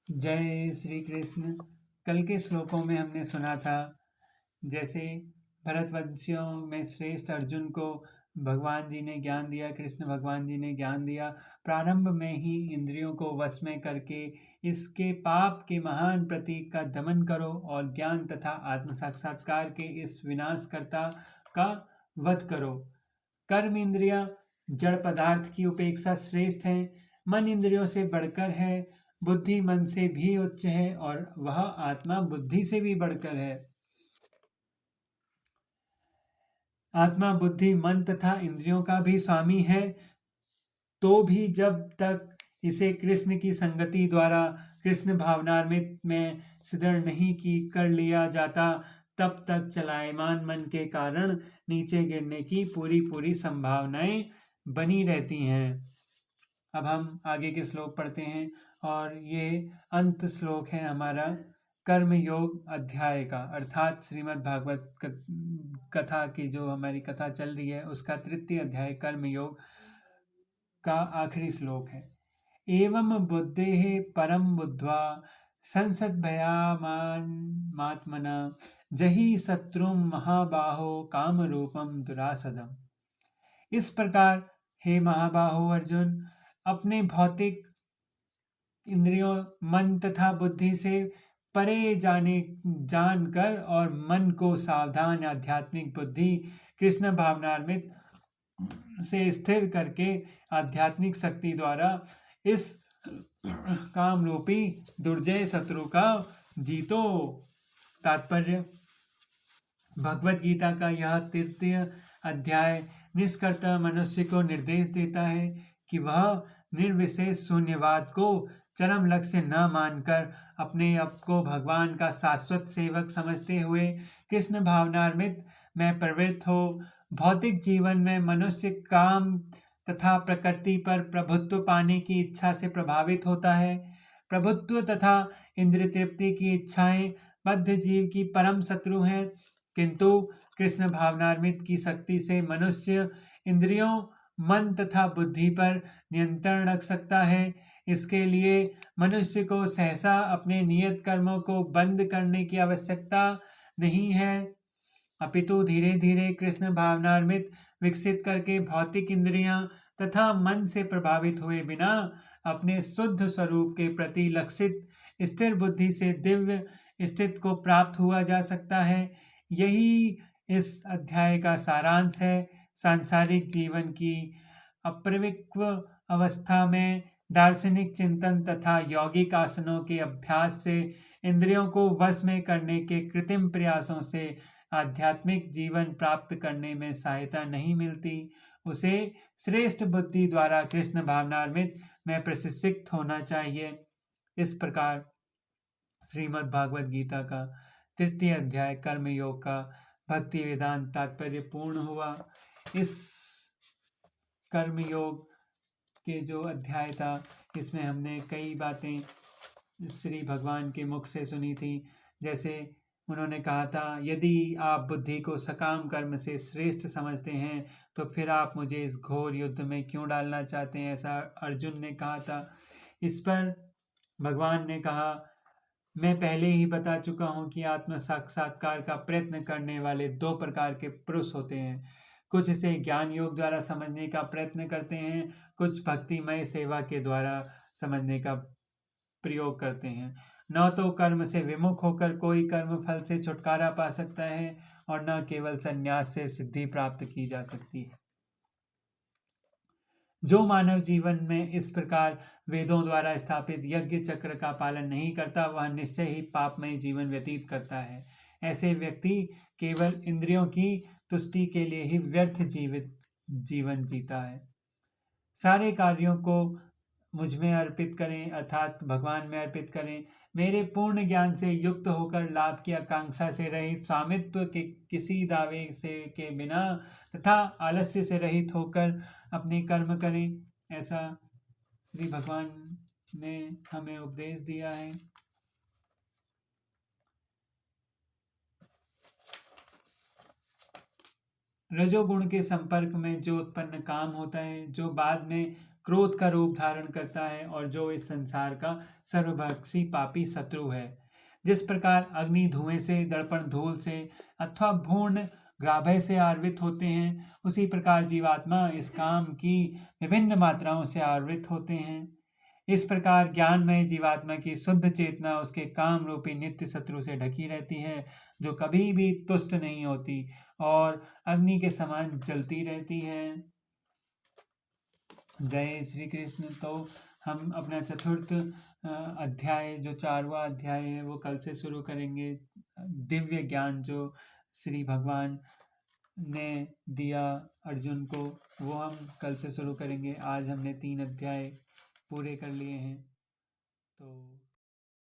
जय श्री कृष्ण। कल के श्लोकों में हमने सुना था जैसे भरतवंशियों में श्रेष्ठ अर्जुन को भगवान जी ने ज्ञान दिया, कृष्ण भगवान जी ने ज्ञान दिया। प्रारंभ में ही इंद्रियों को वश में करके इसके पाप के महान प्रतीक का दमन करो और ज्ञान तथा आत्म साक्षात्कार के इस विनाशकर्ता का वध करो। कर्म इंद्रियां जड़ पदार्थ की उपेक्षा श्रेष्ठ है। मन इंद्रियों से बढ़कर है, बुद्धि मन से भी उच्च है और वह आत्मा बुद्धि से भी बढ़कर है। आत्मा बुद्धि मन तथा इंद्रियों का भी स्वामी है, तो भी जब तक इसे कृष्ण की संगति द्वारा कृष्ण भावनामृत में सिद्ध नहीं की कर लिया जाता, तब तक चलायमान मन के कारण नीचे गिरने की पूरी संभावनाएं बनी रहती हैं। अब हम आगे के श्लोक पढ़ते हैं और ये अंत श्लोक है हमारा कर्म योग अध्याय का, अर्थात श्रीमद् भागवत कथा की जो हमारी कथा चल रही है उसका तृतीय अध्याय कर्म योग का आखिरी श्लोक है। एवं बुद्धेः परम बुद्ध्वा संसद्भयामात्मना जहि शत्रुं महाबाहो काम रूपम दुरासदम। इस प्रकार हे महाबाहो अर्जुन, अपने भौतिक इंद्रियों मन तथा बुद्धि से परे जानकर और मन को सावधान आध्यात्मिक बुद्धि कृष्ण भावनामृत से स्थिर करके आध्यात्मिक शक्ति द्वारा इस काम रूपी दुर्जय शत्रु का जीतो। तात्पर्य: भगवत गीता का यह तृतीय अध्याय निष्कर्ता मनुष्य को निर्देश देता है कि वह निर्विशेष शून्यवाद को चरम लक्ष्य न मानकर अपने आप को भगवान का शाश्वत सेवक समझते हुए कृष्ण भावनामृत में प्रवृत्त हो। भौतिक जीवन में मनुष्य काम तथा प्रकृति पर प्रभुत्व पाने की इच्छा से प्रभावित होता है। प्रभुत्व तथा इंद्रिय तृप्ति की इच्छाएं बद्ध जीव की परम शत्रु हैं, किंतु कृष्ण भावनामृत की शक्ति से मनुष्य इंद्रियों मन तथा बुद्धि पर नियंत्रण रख सकता है। इसके लिए मनुष्य को सहसा अपने नियत कर्मों को बंद करने की आवश्यकता नहीं है, अपितु धीरे धीरे कृष्ण भावनामृत विकसित करके भौतिक इंद्रियां तथा मन से प्रभावित हुए बिना अपने शुद्ध स्वरूप के प्रति लक्षित स्थिर बुद्धि से दिव्य स्थिति को प्राप्त हुआ जा सकता है। यही इस अध्याय का सारांश है। सांसारिक जीवन की अपरिपक्व अवस्था में दार्शनिक चिंतन तथा यौगिक आसनों के अभ्यास से इंद्रियों को वश में करने के कृत्रिम प्रयासों से आध्यात्मिक जीवन प्राप्त करने में सहायता नहीं मिलती। उसे श्रेष्ठ बुद्धि द्वारा कृष्ण भावनामृत में प्रशिक्षित होना चाहिए। इस प्रकार श्रीमद् भागवत गीता का तृतीय अध्याय कर्म योग का भक्ति वेदांत तात्पर्य पूर्ण हुआ। इस कर्म योग के जो अध्याय था इसमें हमने कई बातें श्री भगवान के मुख से सुनी थी। जैसे उन्होंने कहा था, यदि आप बुद्धि को सकाम कर्म से श्रेष्ठ समझते हैं तो फिर आप मुझे इस घोर युद्ध में क्यों डालना चाहते हैं, ऐसा अर्जुन ने कहा था। इस पर भगवान ने कहा, मैं पहले ही बता चुका हूँ कि आत्म साक्षात्कार का प्रयत्न करने वाले दो प्रकार के पुरुष होते हैं। कुछ इसे ज्ञान योग द्वारा समझने का प्रयत्न करते हैं, कुछ भक्तिमय सेवा के द्वारा समझने का प्रयोग करते हैं। न तो कर्म से विमुख होकर कोई कर्म फल से छुटकारा पा सकता है और न केवल संन्यास से सिद्धि प्राप्त की जा सकती है। जो मानव जीवन में इस प्रकार वेदों द्वारा स्थापित यज्ञ चक्र का पालन नहीं करता, वह निश्चय ही पापमय जीवन व्यतीत करता है। ऐसे व्यक्ति केवल इंद्रियों की तुष्टि के लिए ही व्यर्थ जीवन जीता है। सारे कार्यों को मुझ में अर्पित करें, अर्थात भगवान में अर्पित करें। मेरे पूर्ण ज्ञान से युक्त होकर लाभ की आकांक्षा से रहित, स्वामित्व के किसी दावे से के बिना तथा आलस्य से रहित होकर अपने कर्म करें, ऐसा श्री भगवान ने हमें उपदेश दिया है। रजोगुण के संपर्क में जो उत्पन्न काम होता है, जो बाद में क्रोध का रूप धारण करता है और जो इस संसार का सर्वभक्षी पापी शत्रु है। जिस प्रकार अग्नि धुएं से, दर्पण धूल से अथवा भूर्ण ग्राभय से आवृत होते हैं, उसी प्रकार जीवात्मा इस काम की विभिन्न मात्राओं से आवृत होते हैं। इस प्रकार ज्ञानमय जीवात्मा की शुद्ध चेतना उसके काम रूपी नित्य शत्रु से ढकी रहती है, जो कभी भी तुष्ट नहीं होती और अग्नि के समान जलती रहती है। जय श्री कृष्ण। तो हम अपना चतुर्थ अध्याय, जो 4वां अध्याय है, वो कल से शुरू करेंगे। दिव्य ज्ञान जो श्री भगवान ने दिया अर्जुन को, वो हम कल से शुरू करेंगे। आज हमने 3 अध्याय पूरे कर लिए हैं। तो